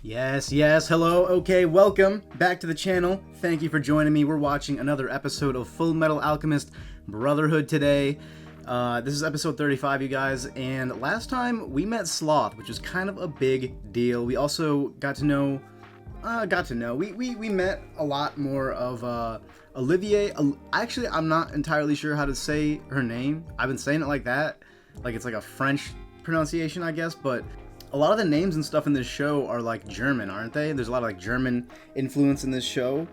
Yes, hello, okay, welcome back to the channel. Thank you for joining me. We're watching another episode of Fullmetal Alchemist Brotherhood today. This is episode 35, you guys, and last time we met Sloth, which was kind of a big deal. We also got to know, we met a lot more of Olivier. Actually, I'm not entirely sure how to say her name. I've been saying it like that, like it's like a French pronunciation, I guess, but a lot of the names and stuff in this show are like German, aren't they? There's a lot of like German influence in this show.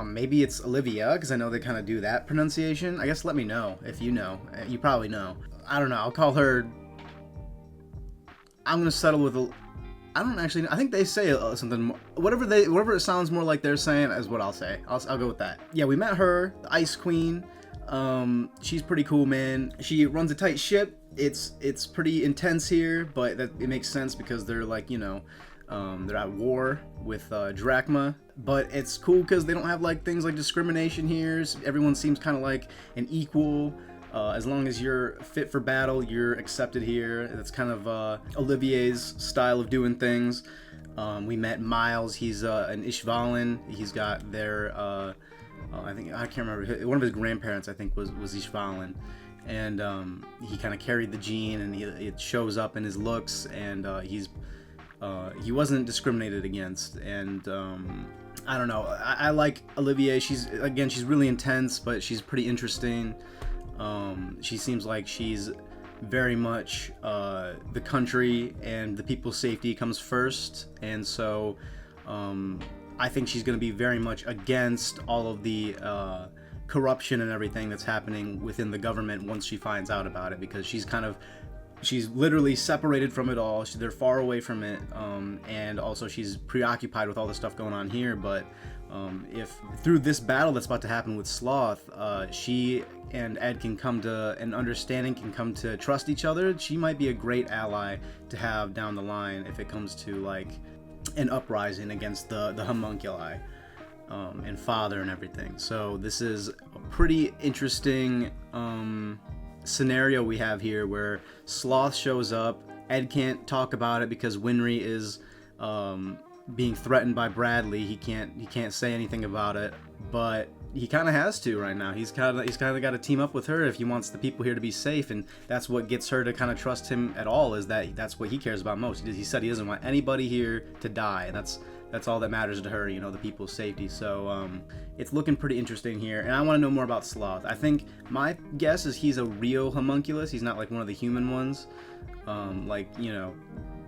Maybe it's Olivia, because I know they kind of do that pronunciation. I guess let me know if you know. You probably know. I don't know. I'll call her... I'm going to settle with a... I don't actually know. I think they say something... Whatever it sounds more like they're saying is what I'll say. I'll go with that. Yeah, we met her, the Ice Queen. She's pretty cool, man. She runs a tight ship. It's pretty intense here, but it makes sense because they're like, you know, they're at war with Drachma. But it's cool because they don't have like things like discrimination here. Everyone seems kind of like an equal. As long as you're fit for battle, you're accepted here. That's kind of Olivier's style of doing things. We met Miles. He's an Ishvalan. He's got their I can't remember. One of his grandparents, I think, was Ishvalan. And he kind of carried the gene, and it shows up in his looks, and he wasn't discriminated against. And I don't know, I like Olivier. She's really intense, but she's pretty interesting. She seems like she's very much the country and the people's safety comes first, and so I think she's going to be very much against all of the corruption and everything that's happening within the government once she finds out about it, because she's literally separated from it all. They're far away from it, and also she's preoccupied with all the stuff going on here. But if through this battle that's about to happen with Sloth, she and Ed can come to an understanding, can come to trust each other, she might be a great ally to have down the line if it comes to like an uprising against the homunculi. And father and everything. So this is a pretty interesting scenario we have here, where Sloth shows up. Ed can't talk about it because Winry is being threatened by Bradley. He can't say anything about it, but he kind of has to right now. He's kind of got to team up with her if he wants the people here to be safe, and that's what gets her to kind of trust him at all. Is that's what he cares about most. He said he doesn't want anybody here to die, and that's all that matters to her, you know, the people's safety. So it's looking pretty interesting here, and I want to know more about Sloth. I think my guess is he's a real homunculus. He's not like one of the human ones, like, you know,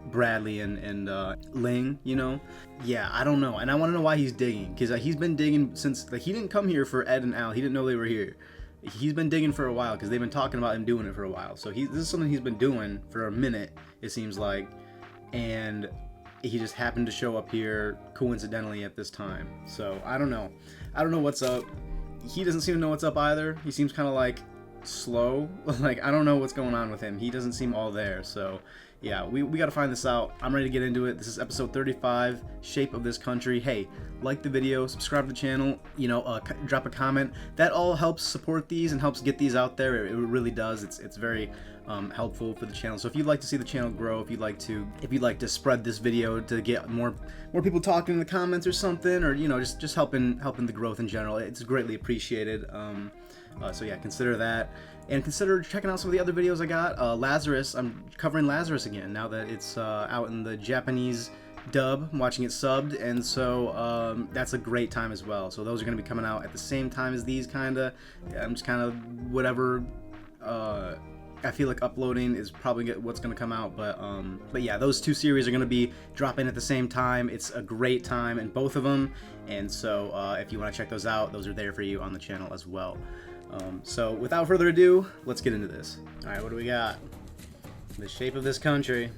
Bradley and Ling, you know. Yeah, I don't know, and I want to know why he's digging, because he's been digging since, like, he didn't come here for Ed and Al. He didn't know they were here. He's been digging for a while because they've been talking about him doing it for a while. So this is something he's been doing for a minute, it seems like, and he just happened to show up here coincidentally at this time. So I don't know what's up. He doesn't seem to know what's up either. He seems kind of like slow. Like, I don't know what's going on with him. He doesn't seem all there. So yeah, we got to find this out. I'm ready to get into it. This is episode 35, Shape of This Country. Hey, like the video, subscribe to the channel, you know, drop a comment. That all helps support these and helps get these out there. It really does. It's very helpful for the channel. So if you'd like to see the channel grow, if you'd like to spread this video to get more people talking in the comments or something, or, you know, just helping the growth in general, it's greatly appreciated. So yeah, consider that, and consider checking out some of the other videos I got. Lazarus, I'm covering Lazarus again now that it's out in the Japanese dub. I'm watching it subbed, and so that's a great time as well. So those are going to be coming out at the same time as these, kinda. I'm just kind of whatever I feel like uploading is probably what's going to come out, but yeah, those two series are going to be dropping at the same time. It's a great time in both of them, and so if you want to check those out, those are there for you on the channel as well. So without further ado, let's get into this. Alright, what do we got? The shape of this country.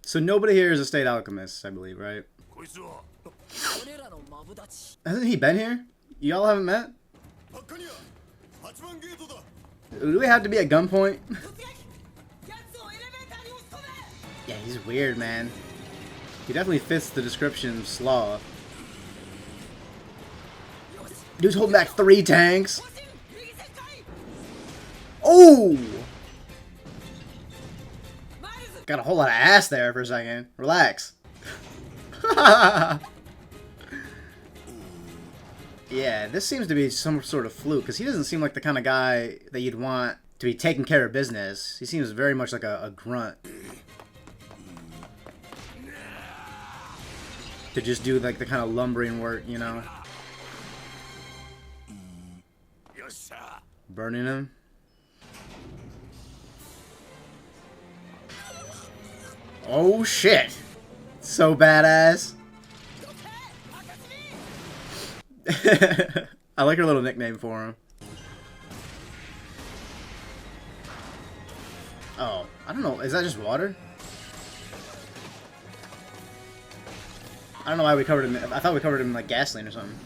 So nobody here is a state alchemist, I believe, right? Hasn't he been here? Y'all haven't met? Do we have to be at gunpoint? Yeah, he's weird, man. He definitely fits the description of Sloth. Dude's holding back 3 tanks. Oh! Got a whole lot of ass there for a second. Relax. Yeah, this seems to be some sort of fluke, because he doesn't seem like the kind of guy that you'd want to be taking care of business. He seems very much like a grunt. To just do like the kind of lumbering work, you know? Burning him. Oh shit! So badass. I like her little nickname for him. Oh, I don't know. Is that just water? I don't know why we covered him. I thought we covered him in like gasoline or something.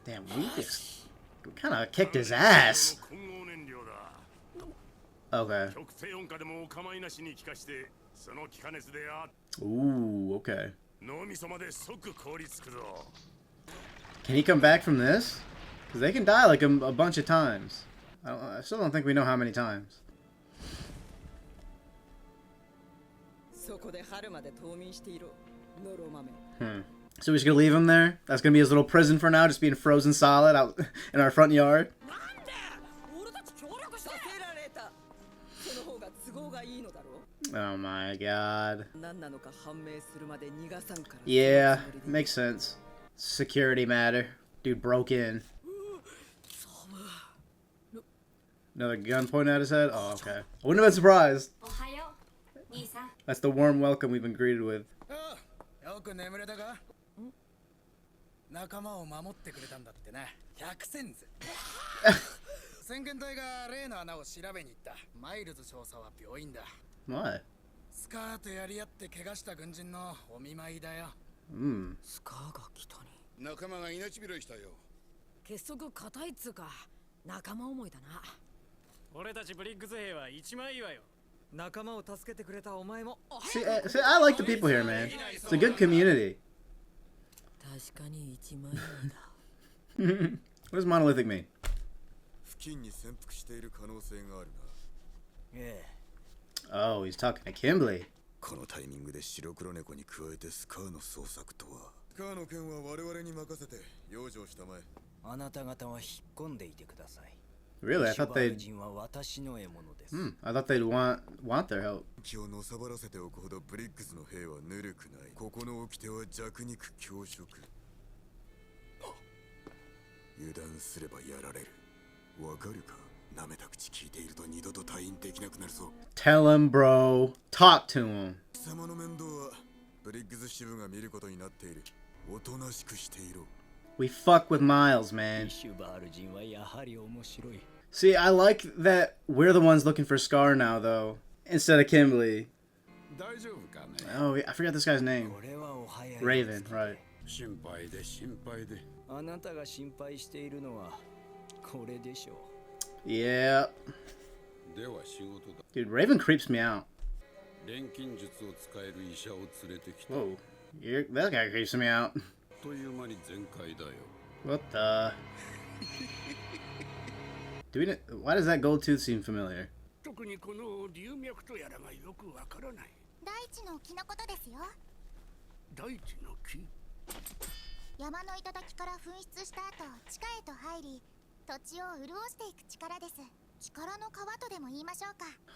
Damn, we kind of kicked his ass. Okay. Ooh, okay. Can he come back from this? Because they can die like a bunch of times. I still don't think we know how many times. So we're just gonna leave him there? That's gonna be his little prison for now, just being frozen solid out in our front yard? Oh my god. Yeah, makes sense. Security matter. Dude broke in. Another gun pointing at his head? Oh, okay. I wouldn't have been surprised. That's the warm welcome we've been greeted with. What? Hmm. See, I like the people here, man. It's a good community. What does monolithic mean? Oh, he's talking to Kimblee. Really? I thought they'd... I thought they'd want their help. Tell him, bro. Talk to him. We fuck with Miles, man. See, I like that we're the ones looking for Scar now, though, instead of Kimblee. Oh, I forgot this guy's name. Raven, right. Yeah. Dude, Raven creeps me out. Whoa. That guy creeps me out. What the? Why does that gold tooth seem familiar?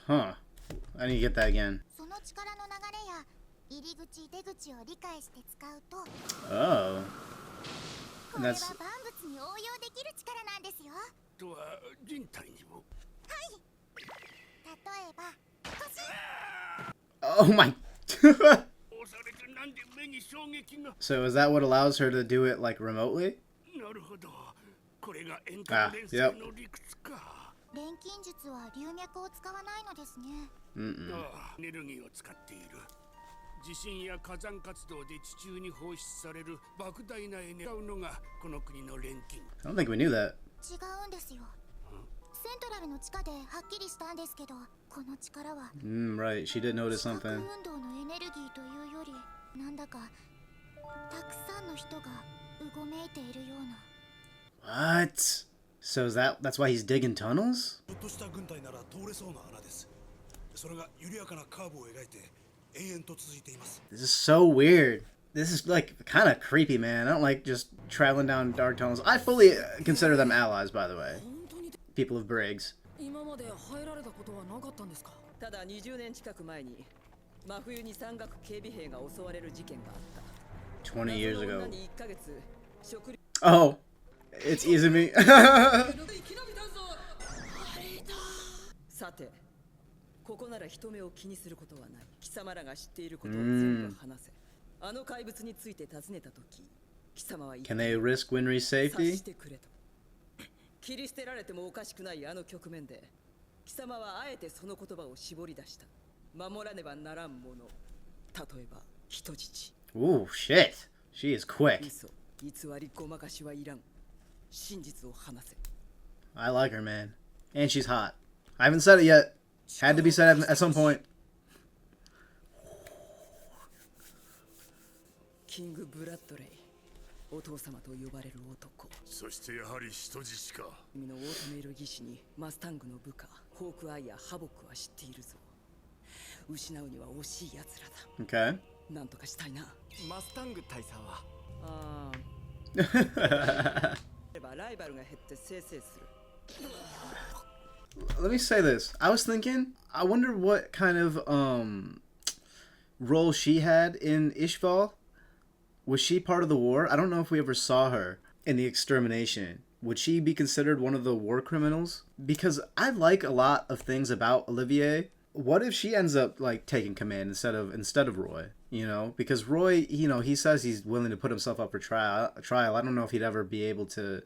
Huh. I need to get that again. Oh. And that's... Oh my... So is that what allows her to do it like remotely? Ah, yep. I don't think we knew that. Right, she did notice something. What? So that's why he's digging tunnels? This is so weird. This is like kind of creepy, man. I don't like just traveling down dark tunnels. I fully consider them allies, by the way. People of Briggs. 20 years ago. Oh, it's Izumi. さて、ここなら人目を気にすることはない。貴様らが知っていることを全部話せ。あの怪物について尋ねたとき、貴様は Can they risk Winry's safety? 切り捨てられてもおかしくないあの局面で、貴様はあえてその言葉を絞り出した。守らねばならんもの。例えば人質。Ooh, shit. She is quick. 偽りごまかしはいらん。真実を話せ。I like her, man. And she's hot. I haven't said it yet. Had to be said at some point. キング・ブラッドレイ。お父様と呼ばれる男。そしてやはり人質か。君のオートメイル技師にマスタングの部下、ホークアイやハボックは知っているぞ。失うには惜しい奴らだ。Okay. なんとかしたいな。マスタング大佐は。ああ。ライバルが減ってせいせいする。Let me say this. I was thinking, I wonder what kind of role she had in Ishval. Was she part of the war? I don't know if we ever saw her in the extermination. Would she be considered one of the war criminals? Because I like a lot of things about Olivier. What if she ends up like taking command instead of Roy? You know, because Roy, you know, he says he's willing to put himself up for trial. I don't know if he'd ever be able to,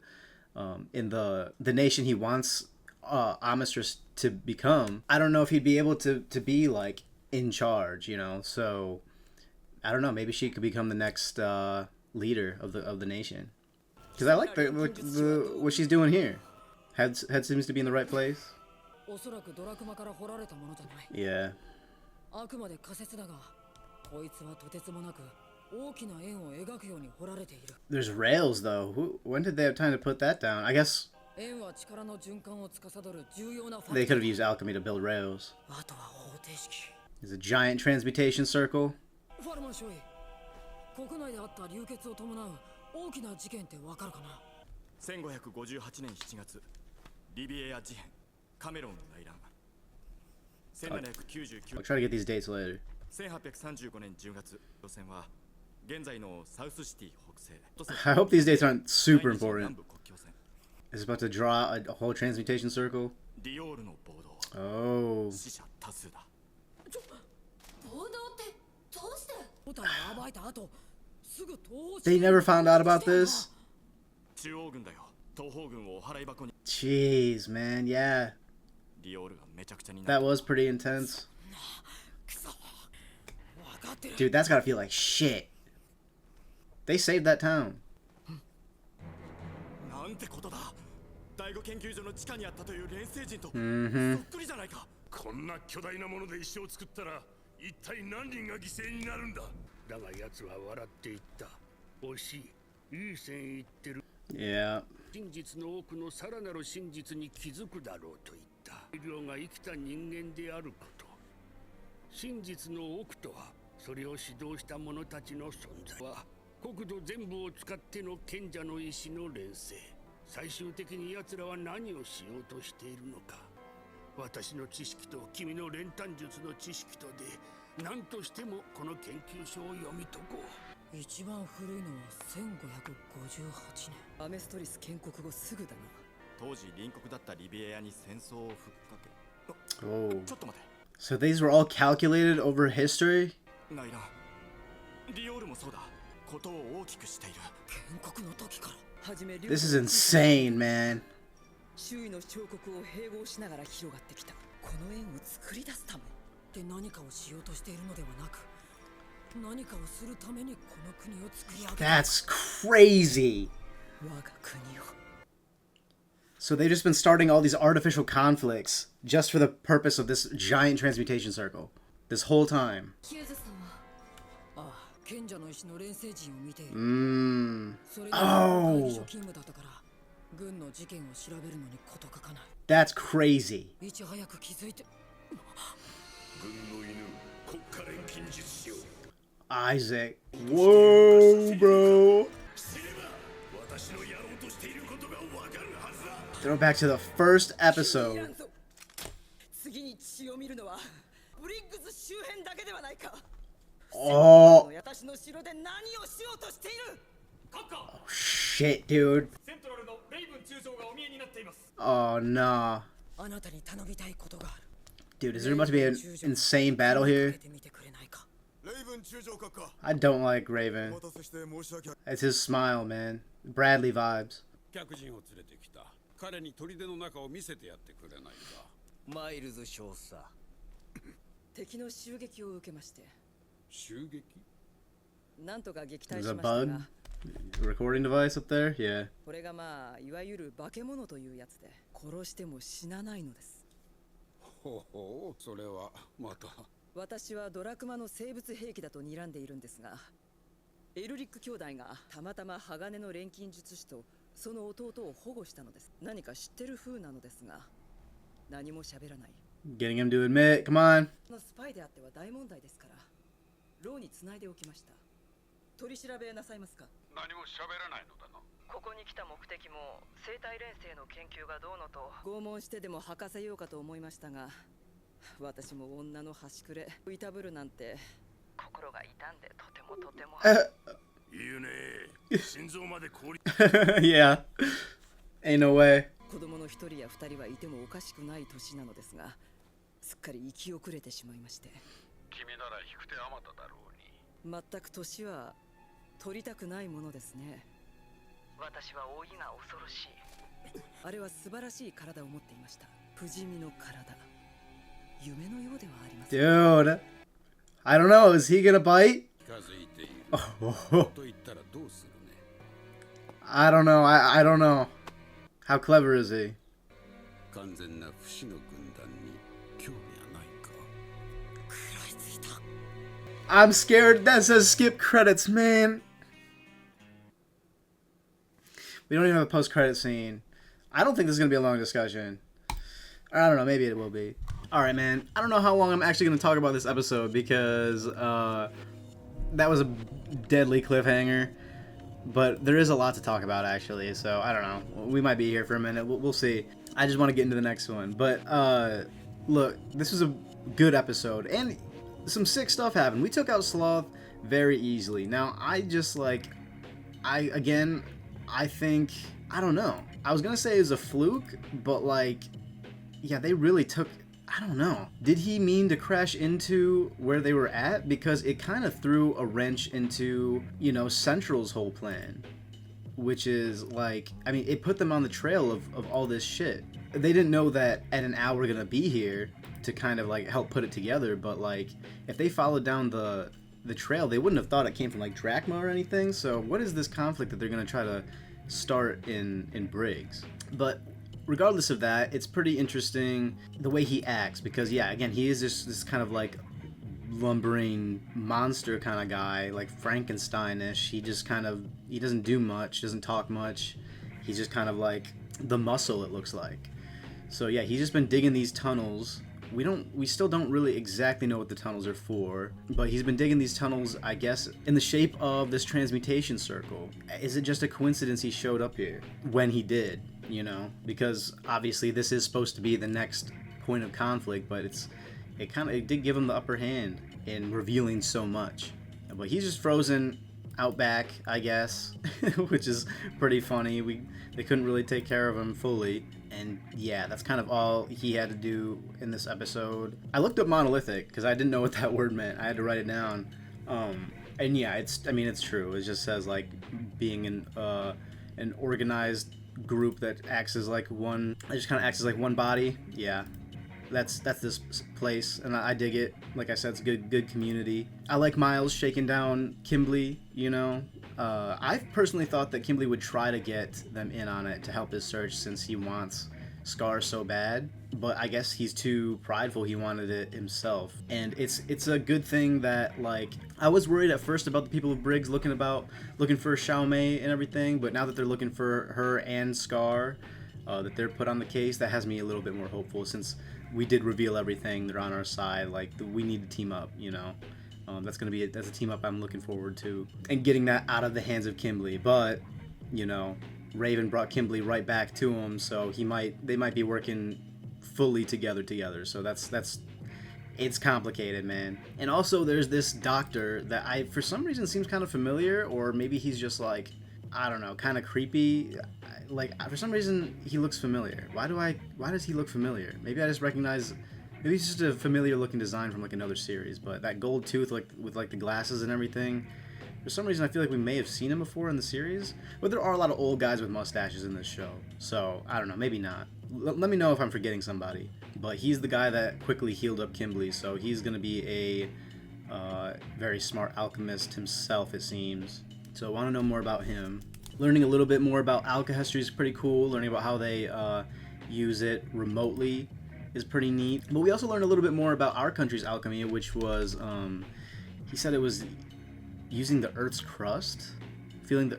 in the nation he wants amestris to become. I don't know if he'd be able to be like in charge. You know, so I don't know. Maybe she could become the next leader of the nation. Because I like what she's doing here. Head seems to be in the right place. Yeah. There's rails though. When did they have time to put that down? I guess they could have used alchemy to build rails. There's a giant transmutation circle. I'll try to get these dates later. 1835年10月、路線は現在のサウスシティ北西。I hope these dates aren't super important. It's about to draw a whole transmutation circle. Oh. They never found out about this? Jeez, man, yeah. That was pretty intense. Dude, that's gotta feel like shit. They saved that town. Mm-hmm. こんな巨大なもので石を作ったら一体何人が犠牲になるんだ。だが奴は笑っていった。惜しい。いい線いってる。Yeah. 真実の多くのさらなる真実に気づくだろうと言った。医療が生きた人間であること。真実の奥とは、それを指導した者たちの存在は、国土全部を使っての賢者の意志の連成。最終的に奴らは何をしようとしているのか。私の知識と君の練炭術の知識とで何としてもこの研究所を読み解こう。一番古いのは1558年。アメストリス建国後すぐだな。当時隣国だったリビエアに戦争をふっかけ。Oh. ちょっと待て。 So these were all calculated over history? ナイラ、リオールもそうだ。ことを大きくしている。建国の時から始め。 This is insane, man. 周囲の小国を併合しながら広がってきた。この円を作り出すためで何かをしようとしているのではなく、何かをするためにこの国を作り上げた。 That's crazy. 我が国を。 So they've just been starting all these artificial conflicts just for the purpose of this giant transmutation circle. This whole time. Oh. 軍の事件を調べるのに事欠かない。 That's crazy. いち早く気づいて。軍の犬国家錬金術師よ Isaac. Whoa, bro. 知れば私のやろうとしていることがわかるはずだ Throw back to the first episode. 次に血を見るのはブリッグズ周辺だけではないか。 Oh, 私の城で何をしようとしている。 shit, dude. セントラルのレイブン中将がお見えになっています。 Oh, no. あなたに頼みたいことがある。 Dude, is there about to be an insane battle here? てみてくれないか。 レイブン中将閣下 I don't like Raven. お待たせして申し訳 It's his smile, man. Bradley vibes. 客人を連れてきた。彼に砦の中を見せてやってくれないか。マイルズ少佐。敵の襲撃を受けまして、襲撃？なんとか撃退 There's し a ました bug が、 recording device up there? Yeah. これがまあいわゆる化け物というやつで、殺しても死なないのです。ほうほう、それはまた。私はドラクマの生物兵器だと睨んでいるんですが、エルリック兄弟がたまたま鋼の錬金術師とその弟を保護したのです。何か知ってる風なのですが、何も喋らない。 Getting him to admit. Come on. のスパイであっては大問題ですから、牢に繋いでおきました。取り調べなさいますか。何も喋らないのだな。ここに来た目的も生態連生の研究がどうのと拷問してでも吐かせようかと思いましたが、私も女の端くれいたぶるなんて心が痛んでとてもとても。言うね心臓まで凍り Yeah. Ain't no way. 子供の一人や二人はいてもおかしくない年なのですが、すっかり生き遅れてしまいまして。君なら引く手あまただろうに。全く年は取りたくないものですね。私は老いが恐ろしい。あれは素晴らしい体を持っていました。不死身の体。夢のようではありません。 Dude. I don't know. Is he gonna bite? 近づいている。 Oh, と言ったらどうするね。 I don't know. I don't know. How clever is he? 完全な不死の軍団に興味はないか。食らいついた。 I'm scared. That says skip credits, man. We don't even have a post-credit scene. I don't think this is going to be a long discussion. I don't know. Maybe it will be. All right, man. I don't know how long I'm actually going to talk about this episode because that was a deadly cliffhanger. But there is a lot to talk about, actually. So, I don't know. We might be here for a minute. We'll see. I just want to get into the next one. But, look, this was a good episode. And some sick stuff happened. We took out Sloth very easily. Now, I just, like... I think... I don't know. I was gonna say it was a fluke, but, like... Yeah, they really took... I don't know. Did he mean to crash into where they were at? Because it kind of threw a wrench into, you know, Central's whole plan. Which is, like... I mean, it put them on the trail of all this shit. They didn't know that at an hour we're gonna be here to kind of, like, help put it together, but, like, if they followed down the trail, they wouldn't have thought it came from, like, Drachma or anything. So what is this conflict that they're gonna try to start in Briggs? But regardless of that, it's pretty interesting the way he acts, because yeah, again, he is this kind of like lumbering monster kind of guy, like Frankensteinish. He just kind of, he doesn't do much, doesn't talk much. He's just kind of like the muscle, it looks like. So yeah, he's just been digging these tunnels. We still don't really exactly know what the tunnels are for, but he's been digging these tunnels, I guess, in the shape of this transmutation circle. Is it just a coincidence he showed up here when he did, you know? Because obviously this is supposed to be the next point of conflict, but it did give him the upper hand in revealing so much. But he's just frozen out back, I guess, which is pretty funny. They couldn't really take care of him fully. And yeah, that's kind of all he had to do in this episode. I looked up monolithic because I didn't know what that word meant. I had to write it down. And yeah, it's true. It just says like being an organized group that acts as like one. It just kind of acts as like one body. Yeah, that's this place, and I dig it. Like I said, it's a good community. I like Miles shaking down Kimblee. You know. I personally thought that Kimblee would try to get them in on it to help his search, since he wants Scar so bad, but I guess he's too prideful. He wanted it himself, and it's a good thing that, like, I was worried at first about the people of Briggs looking for Xiao Mei and everything, but now that they're looking for her and Scar, that they're put on the case, that has me a little bit more hopeful, since we did reveal everything. They're on our side. Like, we need to team up, you know. That's a team up I'm looking forward to, and getting that out of the hands of Kimblee. But, you know, Raven brought Kimblee right back to him, so they might be working fully together. So it's complicated, man. And also there's this doctor that for some reason seems kind of familiar, or maybe he's just like, I don't know, kind of creepy. Like, for some reason he looks familiar. Why does he look familiar? Maybe I just recognize. Maybe it's just a familiar looking design from like another series, but that gold tooth, like with like the glasses and everything, for some reason I feel like we may have seen him before in the series. But there are a lot of old guys with mustaches in this show, so I don't know, maybe not. Let me know if I'm forgetting somebody. But he's the guy that quickly healed up Kimblee, so he's gonna be a very smart alchemist himself, it seems. So I want to know more about him. Learning a little bit more about alchemy is pretty cool. Learning about how they use it remotely is pretty neat. But we also learned a little bit more about our country's alchemy, which was, he said it was using the Earth's crust, feeling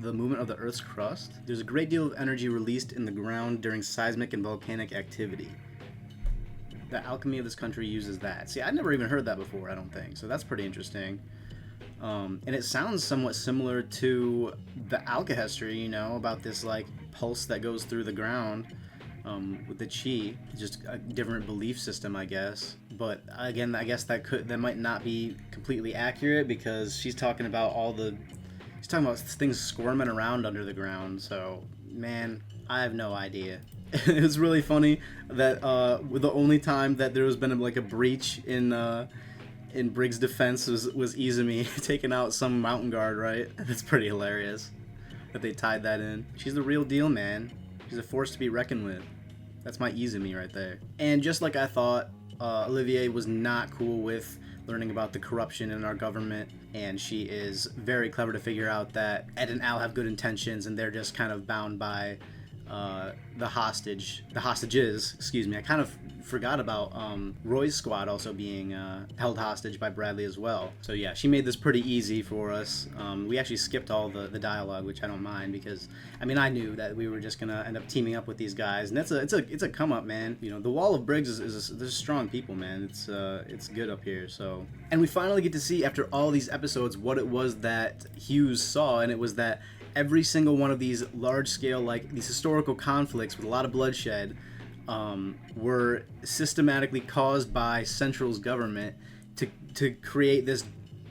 the movement of the Earth's crust. There's a great deal of energy released in the ground during seismic and volcanic activity. The alchemy of this country uses that. See, I'd never even heard that before, I don't think, so that's pretty interesting. And it sounds somewhat similar to the alchemy, you know, about this, like, pulse that goes through the ground. With the chi, just a different belief system, I guess. But again, I guess that might not be completely accurate, because she's talking about things squirming around under the ground. So, man, I have no idea. It was really funny that the only time that there was been like a breach in Briggs' defense was Izumi taking out some mountain guard, right? That's pretty hilarious that they tied that in. She's the real deal, man. She's a force to be reckoned with. That's my Izumi right there. And just like I thought, Olivier was not cool with learning about the corruption in our government, and she is very clever to figure out that Ed and Al have good intentions, and they're just kind of bound by the hostages, excuse me. I kind of forgot about Roy's squad also being held hostage by Bradley as well. So yeah, she made this pretty easy for us. We actually skipped all the dialogue, which I don't mind, because I mean, I knew that we were just gonna end up teaming up with these guys, and it's a come up, man. You know, the Wall of Briggs there's strong people, man. It's good up here. So, and we finally get to see, after all these episodes, what it was that Hughes saw, and it was that every single one of these large-scale, like, these historical conflicts with a lot of bloodshed, were systematically caused by Central's government to create this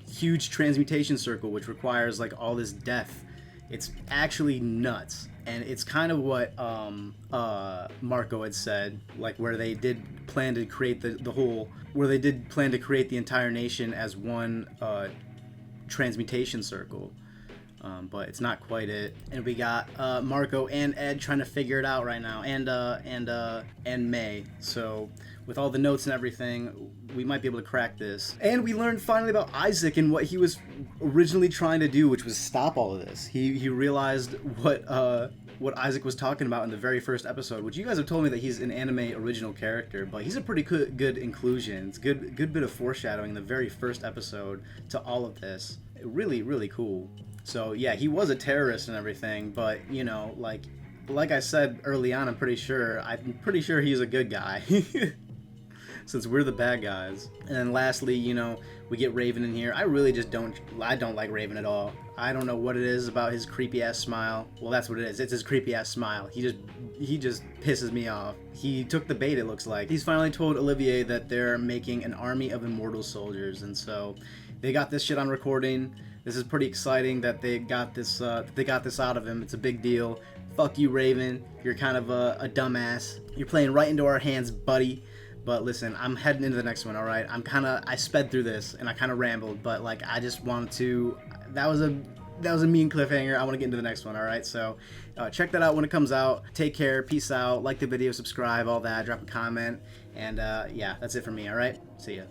huge transmutation circle, which requires, like, all this death. It's actually nuts. And it's kind of what Marco had said, like, where they did plan to create the entire nation as one transmutation circle. But it's not quite it. And we got Marco and Ed trying to figure it out right now, and May. So with all the notes and everything, we might be able to crack this. And we learned finally about Isaac and what he was originally trying to do, which was stop all of this. He realized what Isaac was talking about in the very first episode, which you guys have told me that he's an anime original character, but he's a pretty good inclusion. It's a good bit of foreshadowing in the very first episode to all of this. Really, really cool. So yeah, he was a terrorist and everything, but you know, like I said early on, I'm pretty sure he's a good guy. Since we're the bad guys. And then lastly, you know, we get Raven in here. I don't like Raven at all. I don't know what it is about his creepy ass smile. Well, that's what it is. It's his creepy ass smile. He just pisses me off. He took the bait, it looks like. He's finally told Olivier that they're making an army of immortal soldiers, and so they got this shit on recording. This is pretty exciting that they got this out of him. It's a big deal. Fuck you, Raven. You're kind of a dumbass. You're playing right into our hands, buddy. But listen, I'm heading into the next one, alright? I sped through this, and I kind of rambled, but, like, I just wanted to... That was a mean cliffhanger. I want to get into the next one, alright? So, check that out when it comes out. Take care. Peace out. Like the video, subscribe, all that. Drop a comment. And, yeah, that's it for me, alright? See ya.